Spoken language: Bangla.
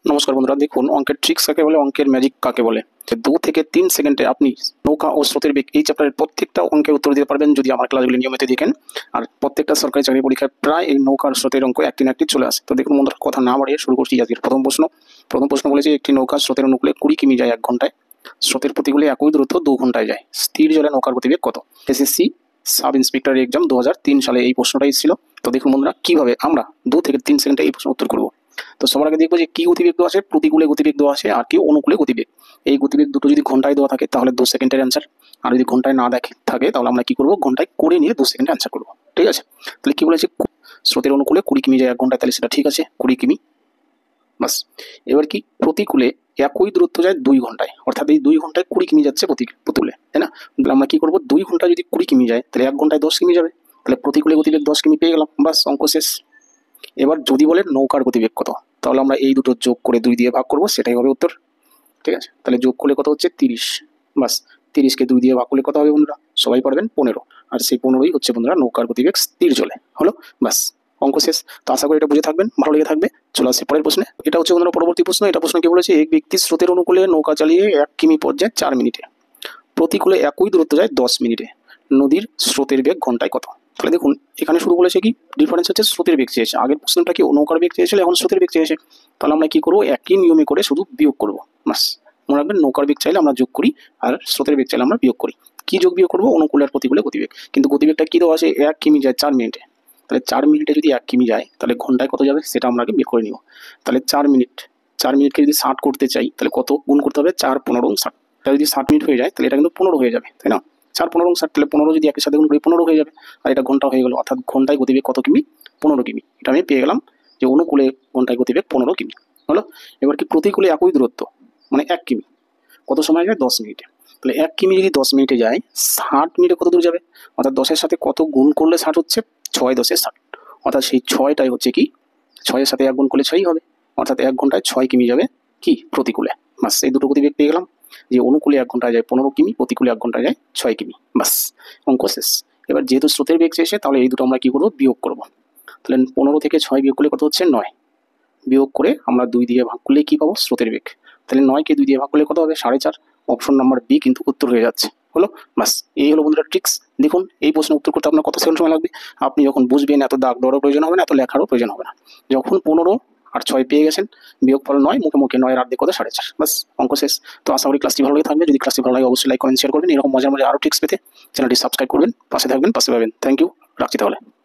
নমস্কার বন্ধুরা, দেখুন অঙ্কের ট্রিক্স কাকে বলে, অঙ্কের ম্যাজিক কাকে বলে। 2 থেকে 3 সেকেন্ডে আপনি নৌকা ও স্রোতের বেগ এই চ্যাপ্টারের প্রত্যেকটা অঙ্কের উত্তর দিতে পারবেন যদি আমার ক্লাসগুলি নিয়মিত দেখেন। আর প্রত্যেকটা সরকারি চাকরি পরীক্ষায় প্রায় এই নৌকার স্রোতের অঙ্ক একটি না একটি চলে আসে। তো দেখুন বন্ধুরা, কথা না বাড়িয়ে শুরু করছি আজকের প্রথম প্রশ্ন। বলেছে একটি নৌকা স্রোতের অনুকূলে 20 কিমি যায় 1 ঘন্টায়, স্রোতের প্রতিকূলে একই দূরত্ব 2 ঘন্টায় যায়, স্থির জলে নৌকার গতিবেগ কত? এসএসসি সাব ইন্সপেক্টর এক্সাম 2003 সালে এই প্রশ্নটা এসেছিল। তো দেখুন বন্ধুরা, কিভাবে আমরা 2 থেকে 3 সেকেন্ডে এই প্রশ্ন উত্তর করব। তো সবার আগে দেখবো যে কি গতিবেগ দেওয়া আছে, প্রতিকূলে গতিবেগ দেওয়া আছে আর কি অনুকূলে গতিবেগ। এই গতিবেগ দুটো যদি ঘন্টায় দেওয়া থাকে তাহলে 2 সেকেন্ডের অ্যান্সার, আর যদি ঘন্টায় না থাকে তাহলে আমরা কি করবো, ঘন্টায় করে নিয়ে 2 সেকেন্ডে অ্যান্সার করবো। ঠিক আছে, তাহলে কি বলেছে, স্রোতের অনুকূলে 20 কিমি যায় 1 ঘন্টায়, তাহলে সেটা ঠিক আছে, 20 কিমি বাস। এবার কি, প্রতিকূলে একই দূরত্ব যায় 2 ঘন্টায়, অর্থাৎ এই 2 ঘন্টায় 20 কিমি যাচ্ছে প্রতিকূলে, তাই না? তাহলে আমরা কি করবো, 2 ঘন্টায় যদি 20 কিমি যায় তাহলে 1 ঘন্টায় 10 কিমি যাবে, তাহলে প্রতিকূলে গতিবেগ 10 কিমি পেয়ে গেলাম, বাস অঙ্ক শেষ। এবার যদি বলে নৌকার গতিবেগ কত, তাহলে আমরা এই দুটো যোগ করে 2 দিয়ে ভাগ করবো, সেটাই হবে উত্তর। ঠিক আছে, তাহলে যোগ করলে কত হচ্ছে 30, বাস। 30কে 2 দিয়ে ভাগ করলে কত হবে বন্ধুরা, সবাই পারবেন 15, আর সেই 15ই হচ্ছে বন্ধুরা নৌকার গতিবেগ স্থির জলে, হলো, বাস অঙ্ক শেষ। তো আশা করি এটা বুঝে থাকবেন, ভালো লেগে থাকবে। চলে আসছে পরের প্রশ্নে। এটা হচ্ছে বন্ধুরা পরবর্তী প্রশ্ন। এটা প্রশ্ন কি বলেছে, এক ব্যক্তি স্রোতের অনুকূলে নৌকা চালিয়ে 1 কিমি পথ যায় 4 মিনিটে, প্রতিকূলে একই দূরত্ব যায় 10 মিনিটে, নদীর স্রোতের বেগ ঘন্টায় কত? তাহলে দেখুন, এখানে শুধু বলেছে কি, ডিফারেন্স হচ্ছে স্রোতের বেগ চেয়েছে। আগের প্রশ্নটা কি নৌকার বেগ চেয়েছিল, এখন স্রোতের বেগ চেয়েছে। তাহলে আমরা কি করবো, একই নিয়মে করে শুধু বিয়োগ করবো, বাস। মনে রাখবেন, নৌকার বেগ চাইলে আমরা যোগ করি আর স্রোতের বেগ চাইলে আমরা বিয়োগ করি। কি যোগ বিয়োগ করবো, অনুকূল আর প্রতিকূলে গতিবেগ। কিন্তু গতিবেগটা কি দেওয়া আছে, 1 কিমি যায় 4 মিনিটে। তাহলে 4 মিনিটে যদি 1 কিমি যায় তাহলে ঘন্টায় কত যাবে সেটা আমরা আগে বের করে নিব। তাহলে 4 মিনিটকে যদি 60 করতে চাই তাহলে কত গুণ করতে হবে, 4 15 60। এটা যদি 60 মিনিট হয়ে যায় তাহলে এটা কিন্তু 15 হয়ে যাবে, তাই না? 4 15 60, তাহলে 15 যদি একের সাথে গুণ করি 15 হয়ে যাবে, আর এটা ঘন্টা হয়ে গেল, অর্থাৎ ঘন্টায় গতিবেগ কত কিমি, 15 কিমি। এটা আমি পেয়ে গেলাম যে অনুকূলে ঘন্টায় গতিবেগ 15 কিমি, হলো। এবার কি, প্রতিকূলে একই দূরত্ব মানে 1 কিমি কত সময় যায়, 10 মিনিটে। তাহলে 1 কিমি যদি 10 মিনিটে যায়, 60 মিনিটে কত দূর যাবে, অর্থাৎ 10-এর সাথে কত গুণ করলে 60 হচ্ছে, 6 10 60, অর্থাৎ সেই 6টাই হচ্ছে কি, 6-এর সাথে 1 গুণ করলে 6ই হবে, অর্থাৎ 1 ঘন্টায় 6 কিমি যাবে কি, প্রতিকূলে। বাস, এই দুটো গতিবেগ পেয়ে গেলাম, যে অনুকূলে 1 ঘন্টায় যায় 15 কিমি, প্রতিকূলে 1 ঘন্টায় যায় 6 কিমি, বাস অঙ্ক শেষ। এবার যেহেতু স্রোতের বেগ চেয়েছে তাহলে এই দুটো আমরা কি করবো, বিয়োগ করবো। তাহলে 15 থেকে 6 বিয়োগ করলে কত হচ্ছে, 9। বিয়োগ করে আমরা 2 দিয়ে ভাগ করলে কি পাবো, স্রোতের বেগ। তাহলে 9কে 2 দিয়ে ভাগ করলে কত হবে, 4.5। অপশন নাম্বার বি কিন্তু উত্তর হয়ে যাচ্ছে, হলো, বাস। এই হলো বন্ধুরা ট্রিক্স। দেখুন, এই প্রশ্নের উত্তর করতে আপনার কত সেকেন্ড সময় লাগবে। আপনি যখন বুঝবেন, এত দাগ দেওয়ারও প্রয়োজন হবে না, এত লেখারও প্রয়োজন হবে না। যখন 15 আর 6 পেয়ে গেছেন, বিয়োগফল 9, মুখে মুখে 9 এর অর্ধেক কত, 4.5, বাস অঙ্ক শেষ। তো আশা করি ক্লাসটি ভালো লেগে থাকবে। যদি ক্লাসটি ভালো লাগে অবশ্যই লাইক কমেন্ট শেয়ার করবেন। এরকম মজার মজার আরও ট্রিক্স পেতে চ্যানেলটি সাবস্ক্রাইব করবেন, পাশে থাকবেন, পাশে পাবেন। থ্যাংক ইউ, রাখছি তাহলে।